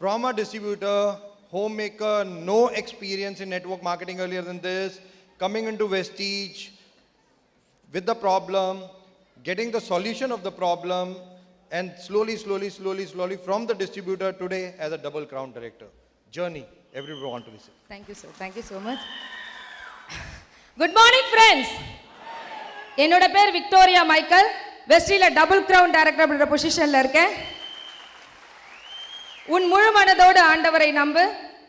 from a distributor, homemaker, no experience in network marketing earlier than this, coming into Vestige with the problem, getting the solution of the problem, and slowly from the distributor today as a double crown director. Journey, everyone want to listen. Thank you, sir. Thank you so much. Good morning, friends. என்னோட பேர் Victoria Michael. வெஸ்டில double crown director அப்படின்ற பொசிஷன்ல இருக்கேன். உன் முழு மனதோடு ஆண்டவரை நம்பு,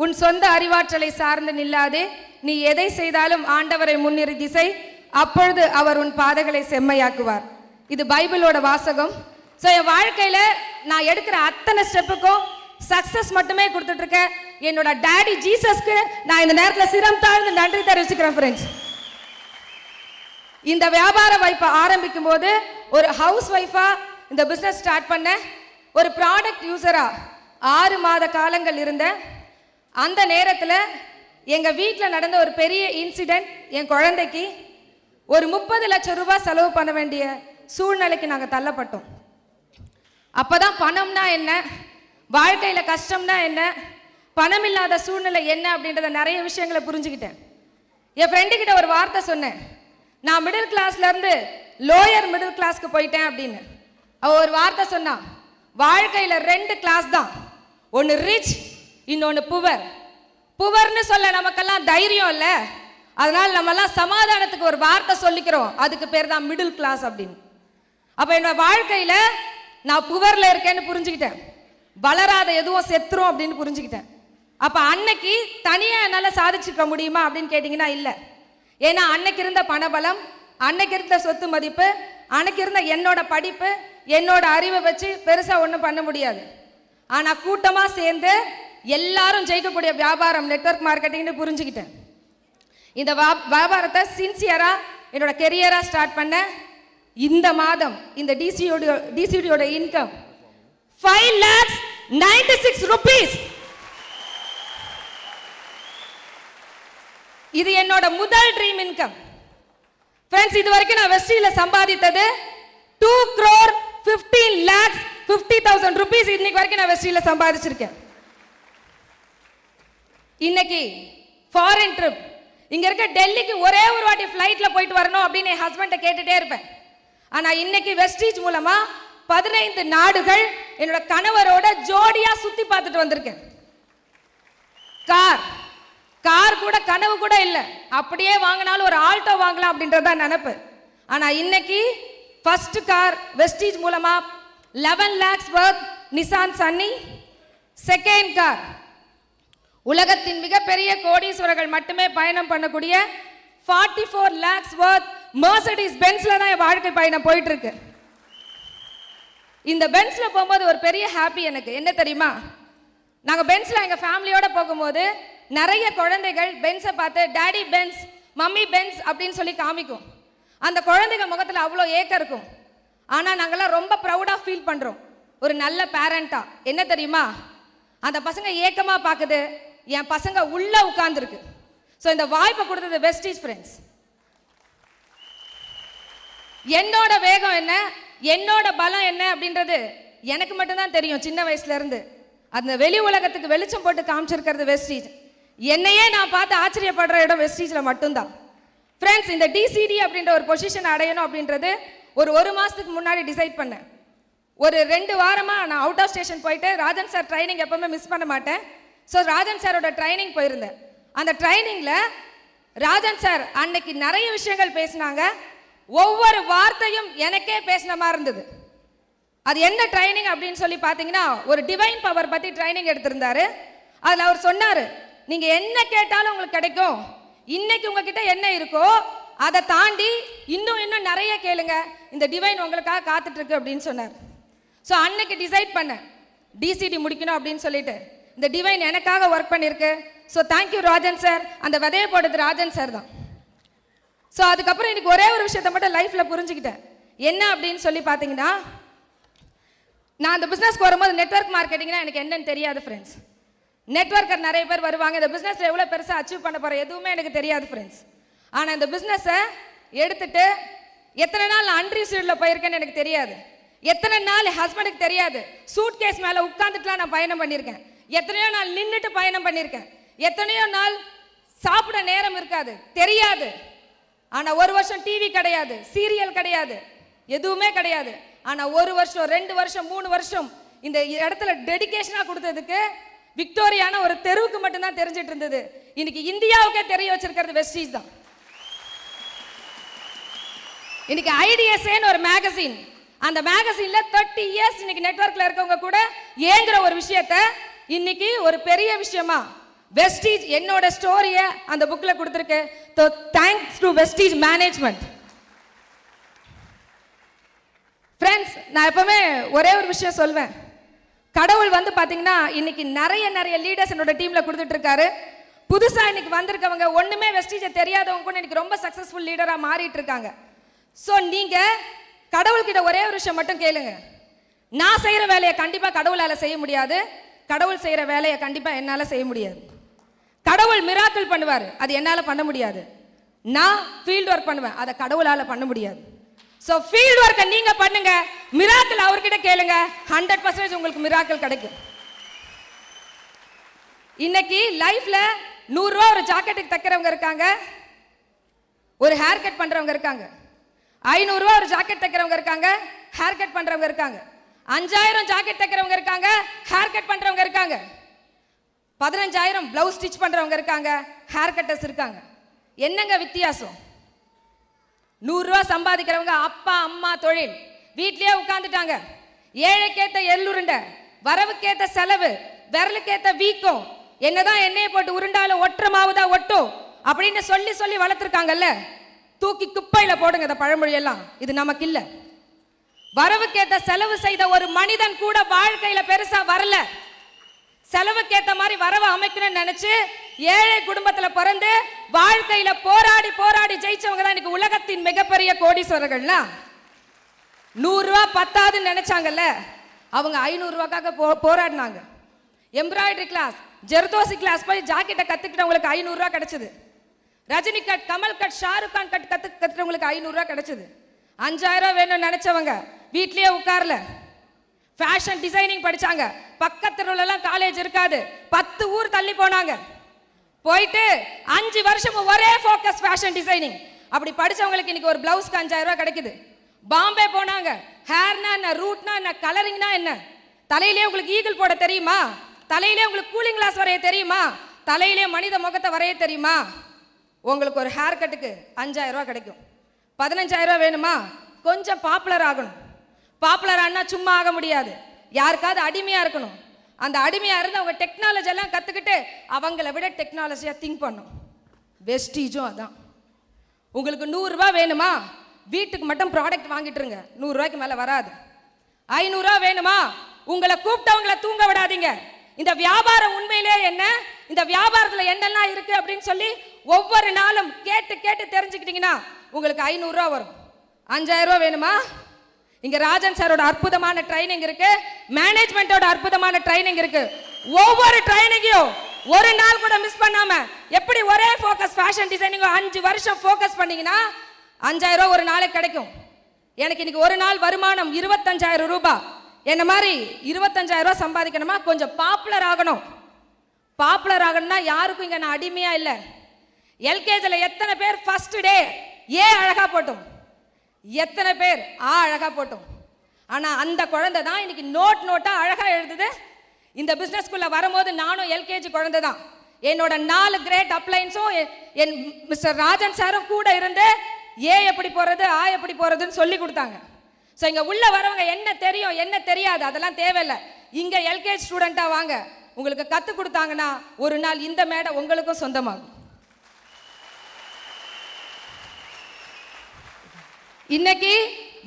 உன் சொந்த அறிவாற்றலை சார்ந்து நில்லாதே, நீ எதை செய்தாலும் ஆண்டவரை முன்னிறுத்தி செய், அப்பொழுது அவர் உன் பாதைகளை செம்மையாக்குவார். இது பைபிளோட வாசகம். ஸோ என் வாழ்க்கையில நான் எடுக்கிற அத்தனை ஸ்டெப்புக்கும் சக்சஸ் மட்டுமே கொடுத்துட்டு இருக்கேன். என்னோட டாடி ஜீசஸ்க்கு நான் இந்த நேரத்தில் சிரம் தாழ்ந்து நன்றி தெரிவிச்சுக்கிறேன் ஃப்ரெண்ட்ஸ். இந்த வியாபார வாய்ப்பை ஆரம்பிக்கும் போது ஒரு ஹவுஸ் ஒய்ஃபா இந்த பிசினஸ் ஸ்டார்ட் பண்ண, ஒரு ப்ராடக்ட் யூசரா 6 மாத காலங்கள் இருந்தேன். அந்த நேரத்தில் எங்க வீட்டில் நடந்த ஒரு பெரிய இன்சிடென்ட், என் குழந்தைக்கு ஒரு 30 லட்சம் ரூபாய் செலவு பண்ண வேண்டிய சூழ்நிலைக்கு நாங்கள் தள்ளப்பட்டோம். அப்பதான் பணம்னா என்ன, வாழ்க்கையில கஷ்டம்னா என்ன, பணம் இல்லாத சூழ்நிலை என்ன அப்படின்றத நிறைய விஷயங்களை புரிஞ்சுக்கிட்டேன். என் ஃப்ரெண்டு கிட்ட ஒரு வார்த்தை சொன்னேன், நான் மிடில் கிளாஸ்ல இருந்து லோயர் மிடில் கிளாஸ்க்கு போயிட்டேன் அப்படின்னு. அவ ஒரு வார்த்தை சொன்னா, வாழ்க்கையில 2 கிளாஸ் தான், ஒன்னு ரிச், இன்னொன்னு புவர். புவர்னு சொல்ல நமக்கெல்லாம் தைரியம் இல்ல, அதனால நம்ம எல்லாம் சமாதானத்துக்கு ஒரு வார்த்தை சொல்லிக்கிறோம், அதுக்கு பேர் தான் மிடில் கிளாஸ் அப்படின்னு. அப்ப என்னோட வாழ்க்கையில நான் புவர்ல இருக்கேன்னு புரிஞ்சுக்கிட்டேன், வளராத எதுவும் செத்துரும் அப்படின்னு புரிஞ்சுக்கிட்டேன். அப்ப அன்னைக்கு தனியா என்னால சாதிச்சுக்க முடியுமா அப்படின்னு கேட்டீங்கன்னா இல்ல. ஏன்னா அன்னைக்கு இருந்த பணபலம், அன்னைக்கு இருந்த சொத்து மதிப்பு, அன்னைக்கு இருந்த என்னோட படிப்பு, என்னோட அறிவை வச்சு பெருசா ஒன்றும் பண்ண முடியாது. ஆனா கூட்டமா சேர்ந்து எல்லாரும் ஜெயிக்கக்கூடிய வியாபாரம் நெட்வொர்க் மார்க்கெட்டிங்னு புரிஞ்சுக்கிட்டேன். இந்த வியாபாரத்தை சின்சியரா என்னோட கெரியரா ஸ்டார்ட் பண்ண. இந்த மாதம் இந்த டிசிடியோட இன்கம் 5,96,000 rupees. இது என்னோட முதல் ட்ரீம் இன்கம். ஃப்ரெண்ட்ஸ், இது வரைக்கும் நான் வெஸ்டில சம்பாதித்தது 2,15,50,000 rupees. இன்னைக்கு வரைக்கும் நான் வெஸ்டில சம்பாதிச்சிருக்கேன். இன்னைக்கு ஃபாரின் ட்ரிப், இங்க இருக்க டெல்லிக்கு ஒரே ஒரு வாட்டி ஃப்ளைட்ல போயிட்டு வரணும் அப்படின்னு என் ஹஸ்பண்ட கேட்டுட்டே இருப்பேன். ஆனா இன்னைக்கு வெஸ்டீஜ் மூலமா 15 நாடுகள் என்னோட கணவரோட ஜோடியா சுத்தி பார்த்துட்டு வந்திருக்கேன். கார் கூட கனவு கூட இல்ல, அப்படியே வாங்கினாலும் ஒரு ஆல்டோ வாங்கலாம் அப்படின்றத நினைப்பு. ஆனா இன்னைக்கு ஃபர்ஸ்ட் கார் வெஸ்டீஜ் மூலமா 11 lakhs worth Nissan Sunny. Second car உலகத்தின் மிகப்பெரிய கோடீஸ்வரர்கள் மட்டுமே பயணம் பண்ணக்கூடிய 44 lakhs worth மெர்சிடிஸ் பென்ஸ்ல தான் என் வாழ்க்கை பயணம் போயிட்டு இருக்கு. இந்த பென்ஸ்ல போகும்போது ஒரு பெரிய ஹாப்பி எனக்கு என்ன தெரியுமா, நாங்க பென்ஸ்ல எங்க ஃபேமிலியோட போகும்போது நிறைய குழந்தைகள் பென்ஸை பார்த்து டாடி பென்ஸ், மம்மி பென்ஸ் அப்படின்னு சொல்லி காமிக்கும். அந்த குழந்தைங்க முகத்துல அவ்வளோ ஏக்கம் இருக்கும். ஆனா நாங்கெல்லாம் ரொம்ப ப்ரௌடா ஃபீல் பண்றோம் ஒரு நல்ல பேரண்டா. என்ன தெரியுமா, அந்த பசங்க ஏக்கமா பாக்குது, என் பசங்க உள்ள உட்கார்ந்துருக்கு. ஸோ இந்த வாய்ப்பை கொடுத்தது வெஸ்டீஜ் ஃப்ரெண்ட்ஸ். என்னோட வேகம் என்ன, என்னோட பலம் என்ன அப்படின்றது எனக்கு மட்டும்தான் தெரியும் சின்ன வயசுல இருந்து. அந்த வெளி உலகத்துக்கு வெளிச்சம் போட்டு காமிச்சிருக்கிறது வெஸ்டீஜ். என்னையே நான் பார்த்து ஆச்சரியப்படுற இடம் வெஸ்டீஜ்ல மட்டும்தான். ஃப்ரெண்ட்ஸ், இந்த டிசிடி அப்படின்ற ஒரு பொசிஷன் அடையணும் அப்படின்றது ஒரு மாசத்துக்கு முன்னாடி டிசைட் பண்ணேன். ஒரு 2 வாரமா நான் அவுட் ஆஃப் ஸ்டேஷன் போயிட்டு ராஜன் சார் ட்ரைனிங் எப்பவுமே மிஸ் பண்ண மாட்டேன். ஸோ ராஜன் சாரோட ட்ரைனிங் போயிருந்தேன். அந்த ட்ரைனிங்ல ராஜன் சார் அன்னைக்கு நிறைய விஷயங்கள் பேசினாங்க. ஒவ்வொரு வார்த்தையும் எனக்கே பேசின மாதிரி இருந்தது. அது என்ன ட்ரைனிங் அப்படின்னு சொல்லி பார்த்தீங்கன்னா, ஒரு டிவைன் பவர் பத்தி ட்ரைனிங் எடுத்திருந்தாரு. அதில் அவர் சொன்னாரு, நீங்க என்ன கேட்டாலும் உங்களுக்கு கிடைக்கும், இன்னைக்கு உங்ககிட்ட என்ன இருக்கோ அதை தாண்டி இன்னும் நிறைய கேளுங்க, இந்த டிவைன் உங்களுக்காக காத்துட்டு இருக்கு அப்படின்னு சொன்னார். ஸோ அன்னைக்கு டிசைட் பண்ணேன் டிசிடி முடிக்கணும் அப்படின்னு சொல்லிட்டு. இந்த டிவைன் எனக்காக ஒர்க் பண்ணியிருக்கு. So thank you Rajan sir. அந்த விதையை போடுறது ராஜன் சார் தான். ஸோ அதுக்கப்புறம் எனக்கு ஒரே ஒரு விஷயத்த மட்டும் லைஃப்ல புரிஞ்சுக்கிட்டேன். என்ன அப்படின்னு சொல்லி பார்த்தீங்கன்னா, நான் அந்த பிஸ்னஸ்க்கு வரும்போது நெட்வொர்க் மார்க்கெட்டிங்னா எனக்கு என்னன்னு தெரியாது ஃப்ரெண்ட்ஸ். நெட்வொர்க்கர் நிறைய பேர் வருவாங்க, இந்த பிஸ்னஸ்ல எவ்வளோ பெருசாக அச்சீவ் பண்ண போகிற எதுவுமே எனக்கு தெரியாது ஃப்ரெண்ட்ஸ். ஆனால் இந்த பிஸ்னஸை எடுத்துட்டு எத்தனை நாள் அன்ரிசீவ்டில் போயிருக்கேன்னு எனக்கு தெரியாது. எத்தனை நாள் ஹஸ்பண்டுக்கு தெரியாது. சூட் கேஸ் மேலே உட்காந்துட்டுலாம் நான் பயணம் பண்ணியிருக்கேன். எத்தனையோ நாள் நின்னுட்டு பயணம் பண்ணியிருக்கேன், எத்தனையோ நாள் சாப்பிட நேரம் இருக்காது, தெரியாது. ஆனா ஒரு வருஷம் டிவி கிடையாது, சீரியல் கிடையாது, எதுவுமே கிடையாது. ஆனா ஒரு வருஷம் 2 வருஷம் 3 வருஷம் இந்த இடத்துல டெடிகேஷனா கொடுத்ததுக்கு விக்டோரியான ஒரு தெருவுக்கு மட்டும்தான் தெரிஞ்சிட்டு இருந்தது. இன்னைக்கு இந்தியாவுக்கே தெரிய வச்சிருக்கிறது வெஸ்டீஜ் தான். இன்னைக்கு ஐடிஎஸ்ஏன்னு ஒரு மேகசின், அந்த மேகசின்ல 30 இயர்ஸ் இன்னைக்கு நெட்வொர்க்ல இருக்கவங்க கூட ஏங்குற ஒரு விஷயத்த இன்னைக்கு ஒரு பெரிய விஷயமா வெஸ்டீஜ் என்னோட ஸ்டோரிய அந்த புக்ல கொடுத்திருக்கு. Thanks to Vestige management. Friends, நான் எப்பவுமே ஒரே ஒரு விஷயம் சொல்வேன். கடவுள் வந்து பாத்தீங்கன்னா இன்னைக்கு நிறைய லீடர்ஸ் என்னோட டீம்ல கொடுத்துட்டு இருக்காரு. புதுசா இன்னைக்கு வந்திருக்கவங்க ஒண்ணுமே வெஸ்டீஜை தெரியாதவங்க கூட இன்னைக்கு ரொம்ப சக்சஸ்ஃபுல் லீடரா மாறிட்டு இருக்காங்க. சோ நீங்க கடவுள்கிட்ட ஒரே ஒரு விஷயம் மட்டும் கேளுங்க. நான் செய்யற வேலையை கண்டிப்பா கடவுளால செய்ய முடியாது, கடவுள் செய்யற வேலையை கண்டிப்பா என்னால செய்ய முடியாது. கடவுள் மிராக்கிள் பண்ணுவாரு, அது என்னால பண்ண முடியாது. நான் ஃபீல்ட் ஒர்க் பண்ணுவேன், அதை கடவுளால பண்ண முடியாது. சோ ஃபீல்ட் ஒர்க்கை நீங்க பண்ணுங்க, மிராக்கிள் அவர்கிட்ட கேளுங்க, 100% உங்களுக்கு மிராக்கிள் கிடைக்கும். இன்னைக்கு லைஃப்ல 100 ரூபா ஒரு ஜாக்கெட்டுக்கு தைக்கிறவங்க இருக்காங்க, ஒரு ஹேர் கட் பண்றவங்க இருக்காங்க. 500 ரூபா ஒரு ஜாக்கெட் தைக்கிறவங்க இருக்காங்க, ஹேர் கட் பண்றவங்க இருக்காங்க. 5000 ஜாக்கெட் தைக்கிறவங்க இருக்காங்க, ஹேர் கட் பண்றவங்க இருக்காங்க. 15000 பிளவுஸ் ஸ்டிச் பண்றவங்க இருக்காங்க, ஹேர் கட்டர்ஸ் இருக்காங்க. என்னங்க வித்தியாசம்? 100 ரூபா சம்பாதிக்கிறவங்க அப்பா அம்மா தொழில், வீட்லயே உட்கார்ந்துட்டாங்க. ஏழைக்கேத்த எள்ளுருண்டை, வரவுக்கேத்த செலவு, விரலுக்கேத்த வீக்கம், என்னதான் எண்ணெயை போட்டு உருண்டாலும் ஒற்ற மாவுதா ஒட்டும் அப்படின்னு சொல்லி சொல்லி வளர்த்துருக்காங்கல்ல. தூக்கி குப்பையில போடுங்க இந்த பழமொழியெல்லாம், இது நமக்கு இல்ல. வரவுக்கேத்த செலவு செய்த ஒரு மனிதன் கூட வாழ்க்கையில பெருசா வரல. செலவுக்கேத்த மாதிரி வரவு அமைக்கணும்னு நினைச்சு ஏழை குடும்பத்துல பிறந்து வாழ்க்கையில போராடி போராடி ஜெயிச்சவங்க தான் இன்னைக்கு உலகத்தின் மிகப்பெரிய கோடீஸ்வரர்கள்லாம். 100 ரூபா பத்தாதுன்னு நினைச்சாங்கல்ல, அவங்க 500 ரூபாய்க்காக போராடினாங்க. எம்ப்ராய்டரி கிளாஸ், ஜெர்தோசி கிளாஸ் போய் ஜாக்கெட்டை கத்துக்கிட்டவங்களுக்கு 500 ரூபாய் கிடைச்சது. Rajini cut, Kamal cut, Shahrukh Khan cut கத்துக்கிறவங்களுக்கு 500 ரூபாய் கிடைச்சது. 5000 ரூபாய் வேணும்னு நினைச்சவங்க வீட்லயே உட்கார்ல ஃபேஷன் டிசைனிங் படிச்சாங்க. பக்கத்துல எல்லாம் காலேஜ் இருக்காது, 10 ஊர் தள்ளி போனாங்க. போயிட்டு 5 வருஷம் ஒரே ஃபோக்கஸ் ஃபேஷன் டிசைனிங். அப்படி படிச்சவங்களுக்கு இன்னைக்கு ஒரு பிளவுஸ்க்கு 5000 ரூபாய் கிடைக்குது. பாம்பே போனாங்க, ஹேர்னா என்ன, ரூட்னா என்ன, கலரிங்னா என்ன, தலையிலே உங்களுக்கு ஈகிள் போட தெரியுமா, தலையிலே உங்களுக்கு கூலிங் கிளாஸ் வரைய தெரியுமா, தலையிலே மனித முகத்தை வரைய தெரியுமா, உங்களுக்கு ஒரு ஹேர் கட்டுக்கு 5000 ரூபாய் கிடைக்கும். 15000 ரூபாய் வேணுமா, கொஞ்சம் பாப்புலர் ஆகணும். பாப்புலர் ஆனா சும்மா ஆக முடியாது, யாருக்காவது அடிமையா இருக்கணும். அந்த அடிமையா இருந்து அவங்க டெக்னாலஜி எல்லாம் கத்துக்கிட்டு அவங்கள விட டெக்னாலஜியா திங்க் பண்ணும். வெஸ்டீஜும் அதான். உங்களுக்கு 100 ரூபாய் வேணுமா, வீட்டுக்கு மட்டும் ப்ராடக்ட் வாங்கிட்டுருங்க, 100 ரூபாய்க்கு மேல வராது. 500 ரூபாய் வேணுமா, உங்களை கூப்பிட்டவங்களை தூங்க விடாதீங்க. இந்த வியாபாரம் உண்மையிலே என்ன, இந்த வியாபாரத்துல என்னெல்லாம் இருக்கு அப்படின்னு சொல்லி ஒவ்வொரு நாளும் கேட்டு கேட்டு தெரிஞ்சுக்கிட்டீங்கன்னா உங்களுக்கு 500 ரூபாய் வரும். 5000 ரூபாய் வேணுமா, இங்க ராஜன் சாரோட அற்புதமான ட்ரைனிங் இருக்கு, மேனேஜ்மெண்டோட அற்புதமான ட்ரைனிங் இருக்கு. ஒவ்வொரு ட்ரைனிங்கையும் ஒரு நாள் கூட மிஸ் பண்ணாம எப்படி ஒரே ஃபோக்கஸ் ஃபேஷன் டிசைனிங் 5 வருஷம் ஃபோக்கஸ் பண்ணீங்கன்னா 5000 ரூபாய் ஒரு நாளைக்கு கிடைக்கும். எனக்கு இன்னைக்கு ஒரு நாள் வருமானம் 25000 ரூபாய். என்ன மாதிரி 25000 ரூபாய் சம்பாதிக்கணுமா, கொஞ்சம் பாப்புலர் ஆகணும். பாப்புலர் ஆகணும்னா யாருக்கும் இங்க நான் அடிமையா இல்லை. எல்கேஜில எத்தனை பேர் ஃபர்ஸ்ட் டே ஏ அழகா போட்டோம், எத்தனை பேர் ஆ அழகா போட்டோம். ஆனா அந்த குழந்தை தான் இன்னைக்கு நோட்டா அழகா எழுதுது. இந்த பிசினஸ்க்குள்ள வரும்போது நானும் எல்கேஜி குழந்தை தான். என்னோட 4 கிரேட் அப்ளைன்ஸும் என் மிஸ்டர் ராஜன் சாரும் கூட இருந்து ஏ எப்படி போறது ஆ எப்படி போறதுன்னு சொல்லி கொடுத்தாங்க. ஸோ இங்க உள்ள வரவங்க என்ன தெரியும் என்ன தெரியாது அதெல்லாம் தேவையில்லை. இங்க எல்கேஜி ஸ்டூடெண்டா வாங்க, உங்களுக்கு கத்து கொடுத்தாங்கன்னா ஒரு நாள் இந்த மேடை உங்களுக்கும் சொந்தமாகும். இன்னைக்கு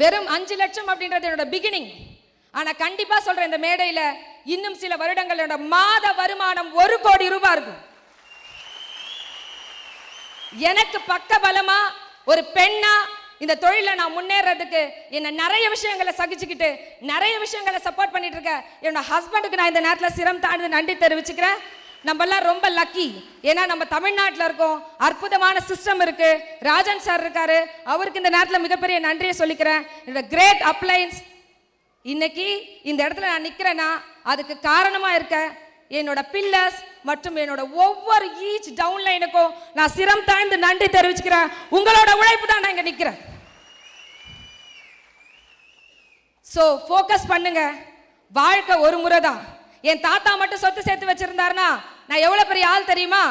வெறும் 5 லட்சம் அப்படின்றது என்னோட பிகினிங். ஆனா கண்டிப்பா சொல்றேன், இந்த மேடையில இன்னும் சில வருடங்கள் என்னோட மாத வருமானம் 1 கோடி ரூபாய் இருக்கும். எனக்கு பக்க பலமா ஒரு பெண்ணா இந்த தொழில நான் முன்னேறதுக்கு என்ன நிறைய விஷயங்களை சகிச்சுக்கிட்டு நிறைய விஷயங்களை சப்போர்ட் பண்ணிட்டு இருக்க என்னோட ஹஸ்பண்டுக்கு நான் இந்த நேரத்தில் சிரம் தாழ்ந்து நன்றி தெரிவிச்சுக்கிறேன். நம்ம எல்லாம் ரொம்ப லக்கி, ஏன்னா நம்ம தமிழ்நாட்டில் இருக்கோம், அற்புதமான சிஸ்டம் இருக்கு. ராஜன் சார் இருக்காரு, அவருக்கு இந்த நேரத்தில் மிகப்பெரிய நன்றியை சொல்லிக்கிறேன். என்னோட கிரேட் அப்ளைன்ஸ் இன்னைக்கு இந்த இடத்துல நான் நிக்கிறேன்னா அதுக்கு காரணமா இருக்க என்னோட பில்லர்ஸ் மற்றும் என்னோட ஒவ்வொரு ஈச் டவுன்லைனுக்கும் நான் சிரம் தாழ்ந்து நன்றி தெரிவிச்சுக்கிறேன். உங்களோட உழைப்பு தான் நான் இங்க நிக்கிறேன். சோ ஃபோக்கஸ் பண்ணுங்க. வாழ்க்கை ஒரு முறை தான். என் தாத்தா மட்டும் சொத்து சேர்த்து வச்சிருந்தாருன்னா நான் எவ்வளவு பெரிய ஆள் தெரியுமா?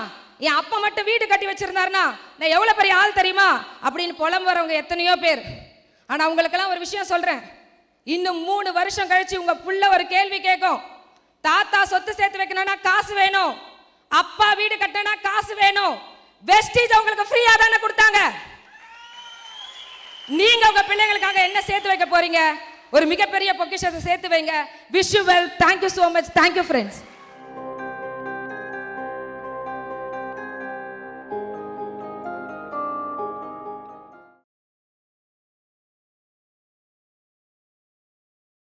என் அப்பா மட்டும் வீடு கட்டி வச்சிருந்தாருன்னா நான் எவ்வளவு பெரிய ஆள் தெரியுமா அப்படின்னு புலம்புறவங்க எத்தனையோ பேர். ஆனா உங்களுக்கெல்லாம் ஒரு விஷயம் சொல்றேன். இன்னும் 3 வருஷம் கழிச்சு உங்க புள்ள ஒரு கேள்வி கேட்கும். தாத்தா சொத்து சேர்த்து வைக்கணும்னா காசு வேணும், அப்பா வீடு கட்டணும்னா காசு வேணும். வெஸ்டீஜ் உங்களுக்கு ஃப்ரீயா தானே கொடுத்தாங்க. நீங்க உங்க பிள்ளைகளுக்காக என்ன சேர்த்து வைக்க போறீங்க? ஒரு மிகப்பெரிய பொக்கிஷத்தை சேர்த்து வைங்க. Wish you well. Thank you so much. Thank you friends.